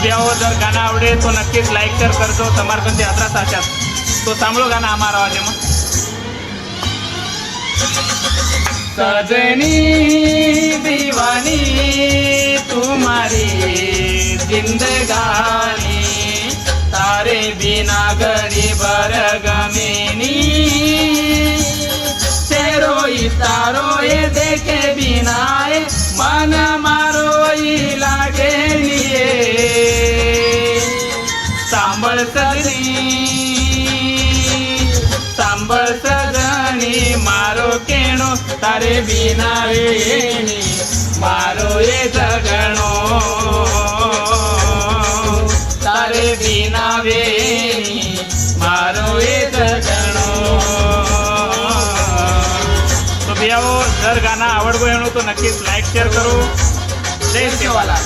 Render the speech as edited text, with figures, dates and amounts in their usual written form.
ब्याहो जर गाणं आवडे तो नक्कीच लाईक शेअर करतो. समर्पण यात्रा साच्यात तो सांभळो गाणं हमारा आवाज में. सजनी दीवानी तुम्हारी जिंदगानी तारे बिना घड़ी भर गमेनी रोई तारो ये देखे बिना मन मारो लागे लिए सांभळ सजनी मारो केणो तारे बिना वेणी मारो ये जगणो तारे बिना वेणी मारो ये जगणो. तो भैया जर गाना आवडगो तो नक्कीच लाईक शेअर करू. जय शिवाला.